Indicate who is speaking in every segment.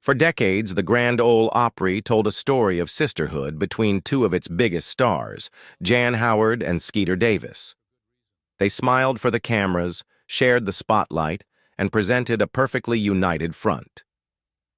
Speaker 1: For decades, the Grand Ole Opry told a story of sisterhood between two of its biggest stars, Jan Howard and Skeeter Davis. They smiled for the cameras, shared the spotlight, and presented a perfectly united front.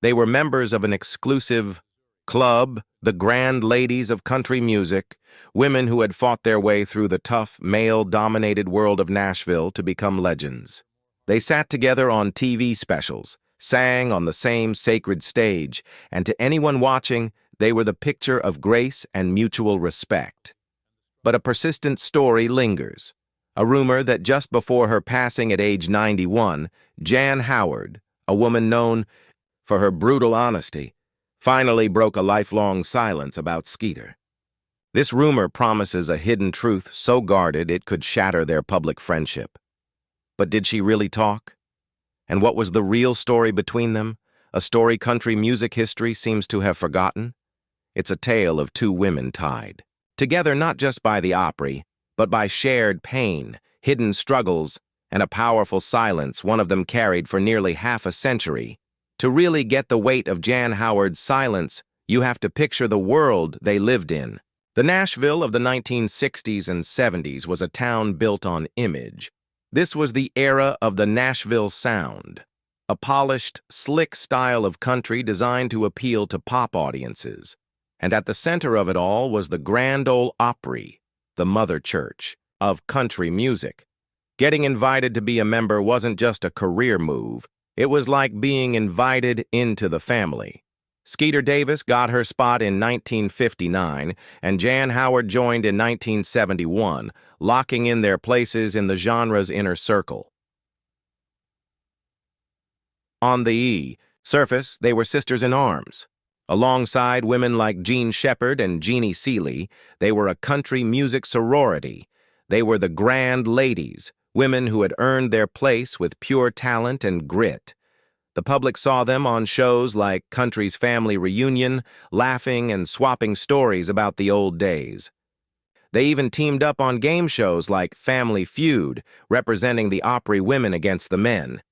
Speaker 1: They were members of an exclusive club, the Grand Ladies of Country Music, women who had fought their way through the tough, male-dominated world of Nashville to become legends. They sat together on TV specials, sang on the same sacred stage, and to anyone watching, they were the picture of grace and mutual respect. But a persistent story lingers. A rumor that just before her passing at age 91, Jan Howard, a woman known for her brutal honesty, finally broke a lifelong silence about Skeeter. This rumor promises a hidden truth so guarded it could shatter their public friendship. But did she really talk? And what was the real story between them? A story country music history seems to have forgotten? It's a tale of two women tied together not just by the Opry, but by shared pain, hidden struggles, and a powerful silence one of them carried for nearly half a century. To really get the weight of Jan Howard's silence, you have to picture the world they lived in. The Nashville of the 1960s and 70s was a town built on image. This was the era of the Nashville sound, a polished, slick style of country designed to appeal to pop audiences. And at the center of it all was the Grand Ole Opry, the mother church of country music. Getting invited to be a member wasn't just a career move. It was like being invited into the family. Skeeter Davis got her spot in 1959, and Jan Howard joined in 1971, locking in their places in the genre's inner circle. On the surface, they were sisters in arms. Alongside women like Jean Shepard and Jeannie Seeley, they were a country music sorority. They were the Grand Ladies, women who had earned their place with pure talent and grit. The public saw them on shows like Country's Family Reunion, laughing and swapping stories about the old days. They even teamed up on game shows like Family Feud, representing the Opry women against the men.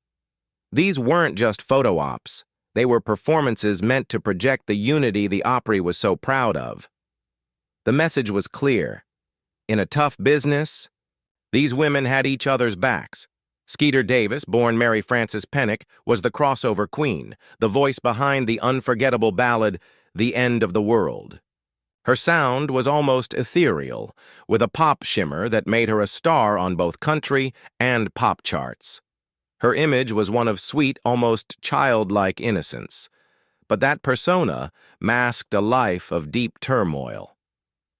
Speaker 1: These weren't just photo ops. They were performances meant to project the unity the Opry was so proud of. The message was clear. In a tough business, these women had each other's backs. Skeeter Davis, born Mary Frances Pennock, was the crossover queen, the voice behind the unforgettable ballad, The End of the World. Her sound was almost ethereal, with a pop shimmer that made her a star on both country and pop charts. Her image was one of sweet, almost childlike innocence. But that persona masked a life of deep turmoil.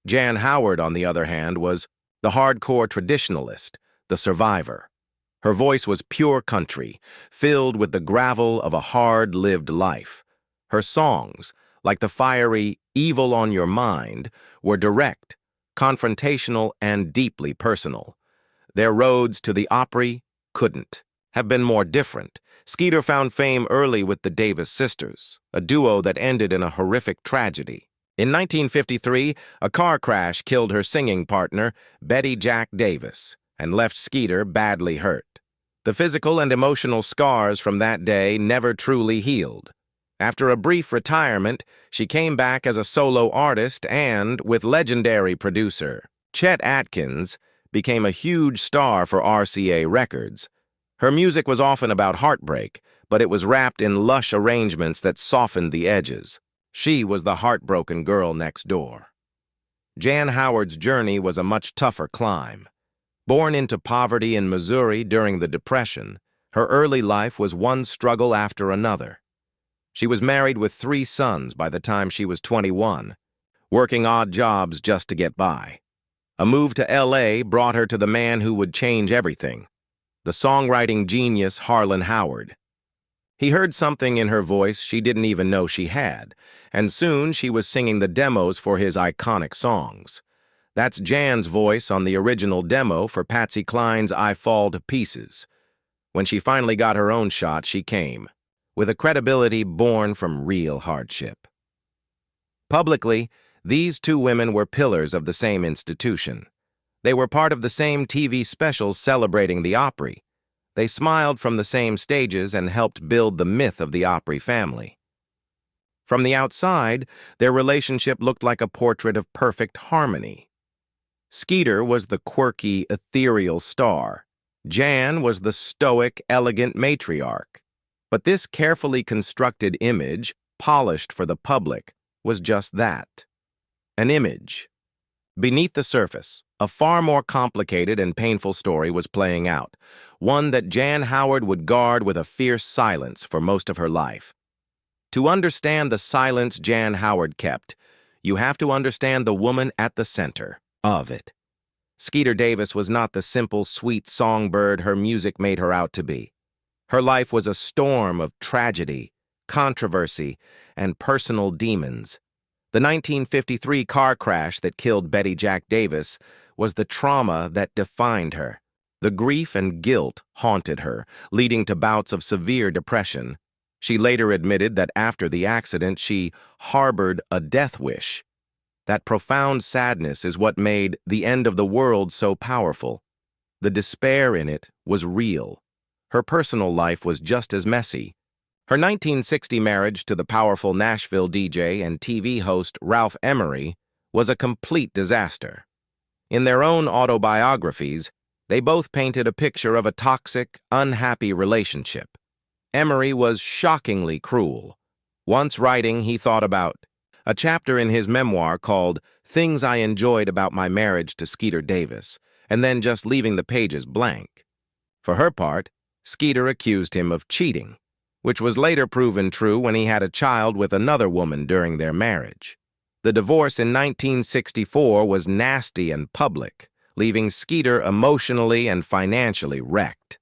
Speaker 1: Jan Howard, on the other hand, was the hardcore traditionalist, the survivor. Her voice was pure country, filled with the gravel of a hard-lived life. Her songs, like the fiery Evil on Your Mind, were direct, confrontational, and deeply personal. Their roads to the Opry couldn't have been more different. Skeeter found fame early with the Davis sisters, a duo that ended in a horrific tragedy. In 1953, a car crash killed her singing partner, Betty Jack Davis, and left Skeeter badly hurt. The physical and emotional scars from that day never truly healed. After a brief retirement, she came back as a solo artist and, with legendary producer Chet Atkins, became a huge star for RCA Records. Her music was often about heartbreak, but it was wrapped in lush arrangements that softened the edges. She was the heartbroken girl next door. Jan Howard's journey was a much tougher climb. Born into poverty in Missouri during the Depression, her early life was one struggle after another. She was married with 3 sons by the time she was 21, working odd jobs just to get by. A move to L.A. brought her to the man who would change everything, the songwriting genius Harlan Howard. He heard something in her voice she didn't even know she had, and soon she was singing the demos for his iconic songs. That's Jan's voice on the original demo for Patsy Cline's I Fall to Pieces. When she finally got her own shot, she came, with a credibility born from real hardship. Publicly, these two women were pillars of the same institution. They were part of the same TV specials celebrating the Opry. They smiled from the same stages and helped build the myth of the Opry family. From the outside, their relationship looked like a portrait of perfect harmony. Skeeter was the quirky, ethereal star. Jan was the stoic, elegant matriarch. But this carefully constructed image, polished for the public, was just that. An image. Beneath the surface, a far more complicated and painful story was playing out, one that Jan Howard would guard with a fierce silence for most of her life. To understand the silence Jan Howard kept, you have to understand the woman at the center of it. Skeeter Davis was not the simple, sweet songbird her music made her out to be. Her life was a storm of tragedy, controversy, and personal demons. The 1953 car crash that killed Betty Jack Davis was the trauma that defined her. The grief and guilt haunted her, leading to bouts of severe depression. She later admitted that after the accident, she harbored a death wish. That profound sadness is what made The End of the World so powerful. The despair in it was real. Her personal life was just as messy. Her 1960 marriage to the powerful Nashville DJ and TV host Ralph Emery was a complete disaster. In their own autobiographies, they both painted a picture of a toxic, unhappy relationship. Emery was shockingly cruel. Once writing, he thought about a chapter in his memoir called Things I Enjoyed About My Marriage to Skeeter Davis, and then just leaving the pages blank. For her part, Skeeter accused him of cheating, which was later proven true when he had a child with another woman during their marriage. The divorce in 1964 was nasty and public, leaving Skeeter emotionally and financially wrecked.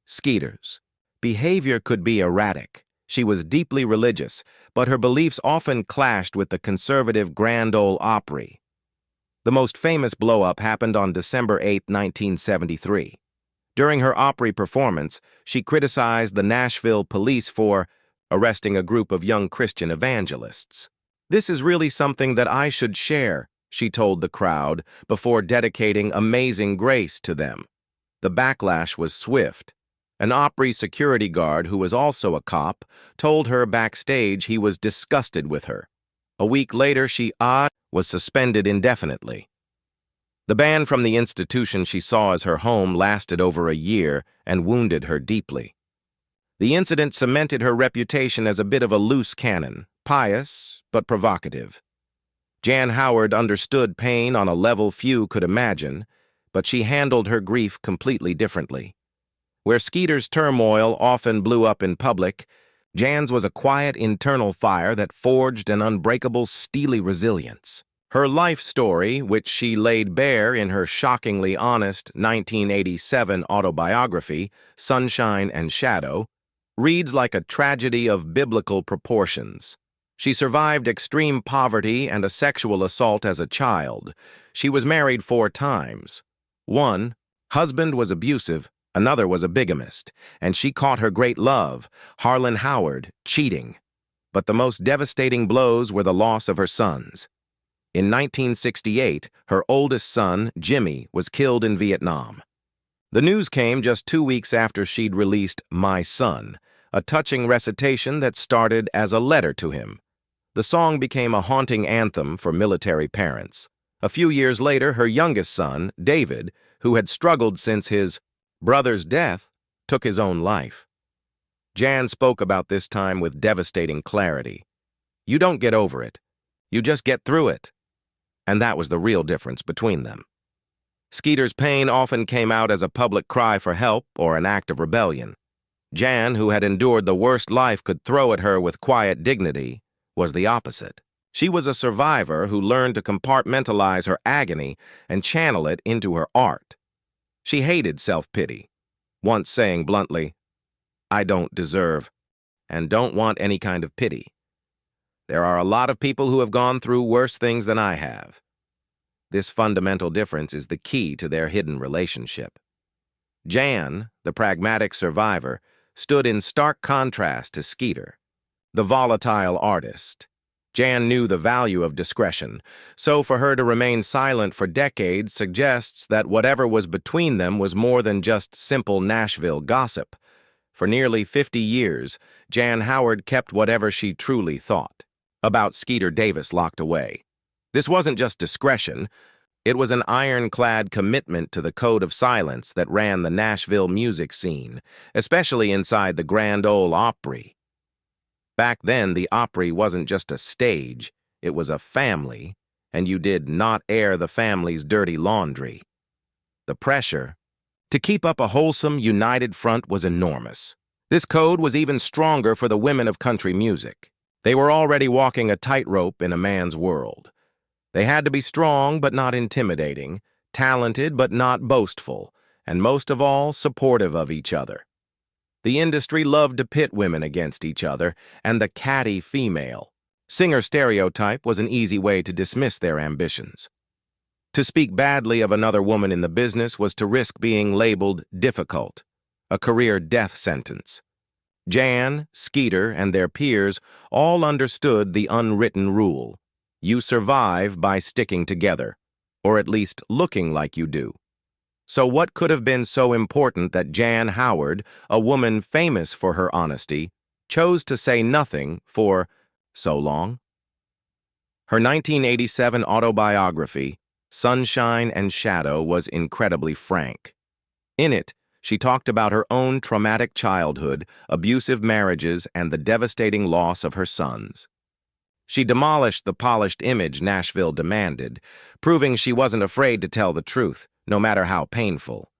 Speaker 1: Skeeter's behavior could be erratic. She was deeply religious, but her beliefs often clashed with the conservative Grand Ole Opry. The most famous blow-up happened on December 8, 1973. During her Opry performance, she criticized the Nashville police for arresting a group of young Christian evangelists. "This is really something that I should share," she told the crowd before dedicating Amazing Grace to them. The backlash was swift. An Opry security guard, who was also a cop, told her backstage he was disgusted with her. A week later, she was suspended indefinitely. The ban from the institution she saw as her home lasted over a year and wounded her deeply. The incident cemented her reputation as a bit of a loose cannon, pious but provocative. Jan Howard understood pain on a level few could imagine, but she handled her grief completely differently. Where Skeeter's turmoil often blew up in public, Jan's was a quiet internal fire that forged an unbreakable, steely resilience. Her life story, which she laid bare in her shockingly honest 1987 autobiography, Sunshine and Shadow, reads like a tragedy of biblical proportions. She survived extreme poverty and a sexual assault as a child. She was married 4 times. One husband was abusive, another was a bigamist, and she caught her great love, Harlan Howard, cheating. But the most devastating blows were the loss of her sons. In 1968, her oldest son, Jimmy, was killed in Vietnam. The news came just 2 weeks after she'd released My Son, a touching recitation that started as a letter to him. The song became a haunting anthem for military parents. A few years later, her youngest son, David, who had struggled since his brother's death, took his own life. Jan spoke about this time with devastating clarity. "You don't get over it. You just get through it." And that was the real difference between them. Skeeter's pain often came out as a public cry for help or an act of rebellion. Jan, who had endured the worst life could throw at her with quiet dignity, was the opposite. She was a survivor who learned to compartmentalize her agony and channel it into her art. She hated self-pity, once saying bluntly, "I don't deserve and don't want any kind of pity. There are a lot of people who have gone through worse things than I have." This fundamental difference is the key to their hidden relationship. Jan, the pragmatic survivor, stood in stark contrast to Skeeter, the volatile artist. Jan knew the value of discretion, so for her to remain silent for decades suggests that whatever was between them was more than just simple Nashville gossip. For nearly 50 years, Jan Howard kept whatever she truly thought about Skeeter Davis locked away. This wasn't just discretion, it was an ironclad commitment to the code of silence that ran the Nashville music scene, especially inside the Grand Ole Opry. Back then, the Opry wasn't just a stage, it was a family, and you did not air the family's dirty laundry. The pressure to keep up a wholesome, united front was enormous. This code was even stronger for the women of country music. They were already walking a tightrope in a man's world. They had to be strong but not intimidating, talented but not boastful, and most of all, supportive of each other. The industry loved to pit women against each other, and the catty female singer stereotype was an easy way to dismiss their ambitions. To speak badly of another woman in the business was to risk being labeled difficult, a career death sentence. Jan, Skeeter, and their peers all understood the unwritten rule. You survive by sticking together, or at least looking like you do. So what could have been so important that Jan Howard, a woman famous for her honesty, chose to say nothing for so long? Her 1987 autobiography, Sunshine and Shadow, was incredibly frank. In it, she talked about her own traumatic childhood, abusive marriages, and the devastating loss of her sons. She demolished the polished image Nashville demanded, proving she wasn't afraid to tell the truth, no matter how painful.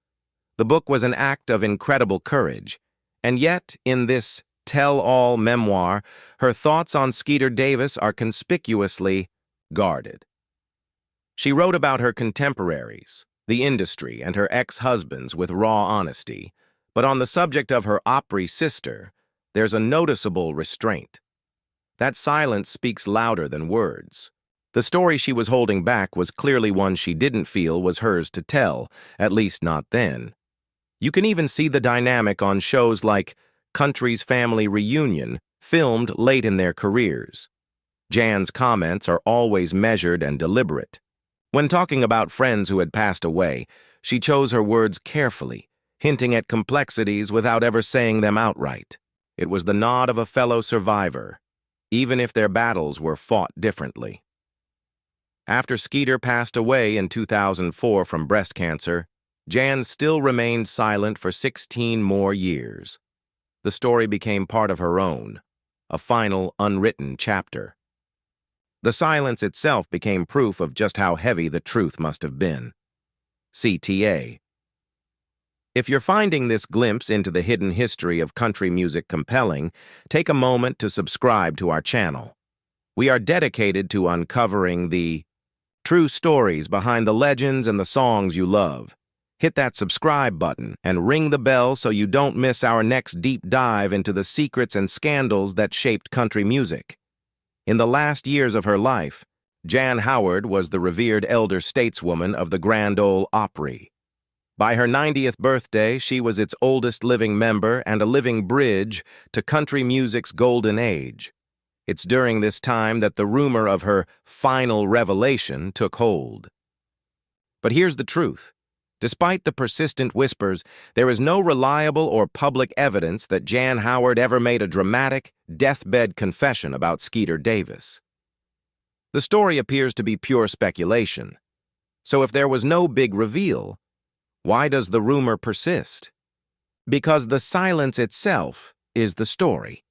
Speaker 1: The book was an act of incredible courage, and yet, in this tell-all memoir, her thoughts on Skeeter Davis are conspicuously guarded. She wrote about her contemporaries, the industry, and her ex-husbands with raw honesty, but on the subject of her Opry sister, there's a noticeable restraint. That silence speaks louder than words. The story she was holding back was clearly one she didn't feel was hers to tell, at least not then. You can even see the dynamic on shows like Country's Family Reunion, filmed late in their careers. Jan's comments are always measured and deliberate. When talking about friends who had passed away, she chose her words carefully, hinting at complexities without ever saying them outright. It was the nod of a fellow survivor, even if their battles were fought differently. After Skeeter passed away in 2004 from breast cancer, Jan still remained silent for 16 more years. The story became part of her own, a final, unwritten chapter. The silence itself became proof of just how heavy the truth must have been. CTA. If you're finding this glimpse into the hidden history of country music compelling, take a moment to subscribe to our channel. We are dedicated to uncovering the true stories behind the legends and the songs you love. Hit that subscribe button and ring the bell so you don't miss our next deep dive into the secrets and scandals that shaped country music. In the last years of her life, Jan Howard was the revered elder stateswoman of the Grand Ole Opry. By her 90th birthday, she was its oldest living member and a living bridge to country music's golden age. It's during this time that the rumor of her final revelation took hold. But here's the truth. Despite the persistent whispers, there is no reliable or public evidence that Jan Howard ever made a dramatic, deathbed confession about Skeeter Davis. The story appears to be pure speculation. So if there was no big reveal, why does the rumor persist? Because the silence itself is the story.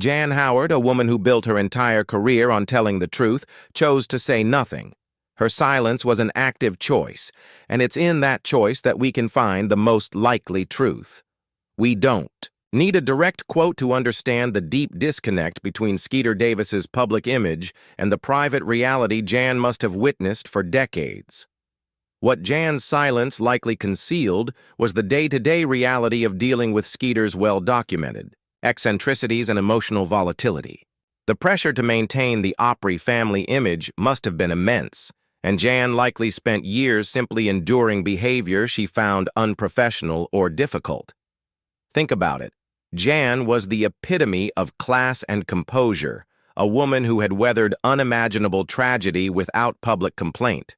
Speaker 1: Jan Howard, a woman who built her entire career on telling the truth, chose to say nothing. Her silence was an active choice, and it's in that choice that we can find the most likely truth. We don't need a direct quote to understand the deep disconnect between Skeeter Davis's public image and the private reality Jan must have witnessed for decades. What Jan's silence likely concealed was the day-to-day reality of dealing with Skeeter's well-documented eccentricities and emotional volatility. The pressure to maintain the Opry family image must have been immense, and Jan likely spent years simply enduring behavior she found unprofessional or difficult. Think about it. Jan was the epitome of class and composure, a woman who had weathered unimaginable tragedy without public complaint.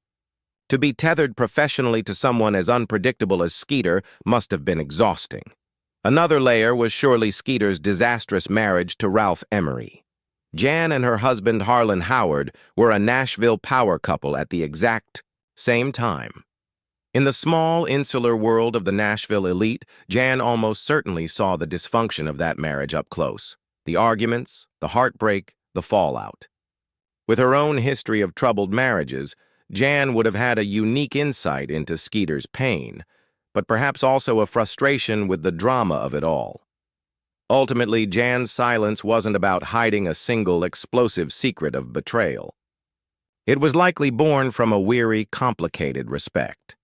Speaker 1: To be tethered professionally to someone as unpredictable as Skeeter must have been exhausting. Another layer was surely Skeeter's disastrous marriage to Ralph Emery. Jan and her husband Harlan Howard were a Nashville power couple at the exact same time. In the small, insular world of the Nashville elite, Jan almost certainly saw the dysfunction of that marriage up close. The arguments, the heartbreak, the fallout. With her own history of troubled marriages, Jan would have had a unique insight into Skeeter's pain, but perhaps also a frustration with the drama of it all. Ultimately, Jan's silence wasn't about hiding a single explosive secret of betrayal. It was likely born from a weary, complicated respect.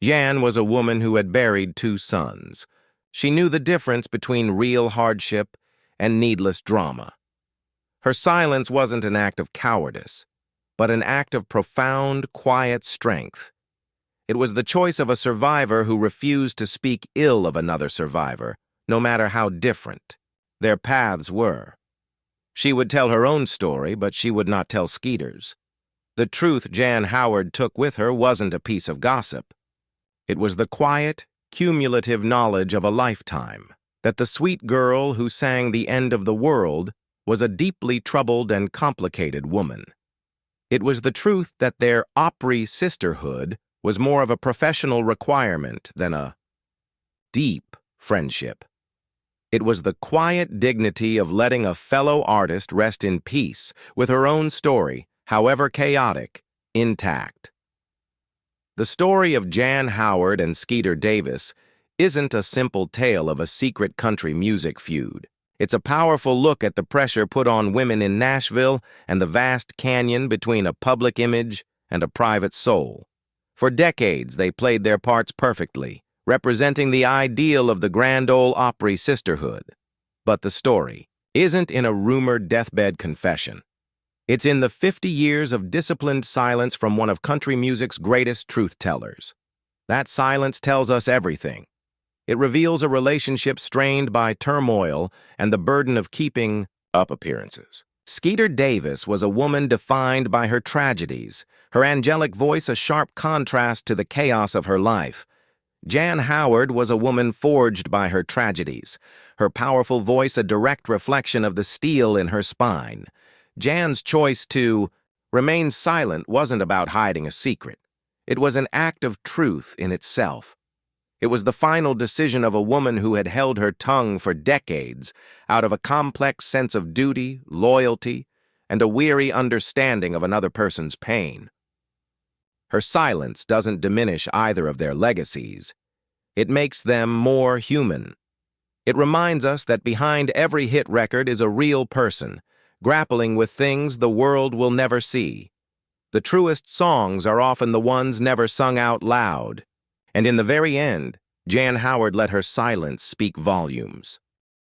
Speaker 1: Jan was a woman who had buried 2 sons. She knew the difference between real hardship and needless drama. Her silence wasn't an act of cowardice, but an act of profound, quiet strength. It was the choice of a survivor who refused to speak ill of another survivor, no matter how different their paths were. She would tell her own story, but she would not tell Skeeter's. The truth Jan Howard took with her wasn't a piece of gossip. It was the quiet, cumulative knowledge of a lifetime that the sweet girl who sang The End of the World was a deeply troubled and complicated woman. It was the truth that their Opry sisterhood was more of a professional requirement than a deep friendship. It was the quiet dignity of letting a fellow artist rest in peace with her own story, however chaotic, intact. The story of Jan Howard and Skeeter Davis isn't a simple tale of a secret country music feud. It's a powerful look at the pressure put on women in Nashville and the vast canyon between a public image and a private soul. For decades, they played their parts perfectly, representing the ideal of the Grand Ole Opry sisterhood. But the story isn't in a rumored deathbed confession. It's in the 50 years of disciplined silence from one of country music's greatest truth-tellers. That silence tells us everything. It reveals a relationship strained by turmoil and the burden of keeping up appearances. Skeeter Davis was a woman defined by her tragedies, her angelic voice a sharp contrast to the chaos of her life. Jan Howard was a woman forged by her tragedies, her powerful voice a direct reflection of the steel in her spine. Jan's choice to remain silent wasn't about hiding a secret. It was an act of truth in itself. It was the final decision of a woman who had held her tongue for decades out of a complex sense of duty, loyalty, and a weary understanding of another person's pain. Her silence doesn't diminish either of their legacies. It makes them more human. It reminds us that behind every hit record is a real person, grappling with things the world will never see. The truest songs are often the ones never sung out loud. And in the very end, Jan Howard let her silence speak volumes.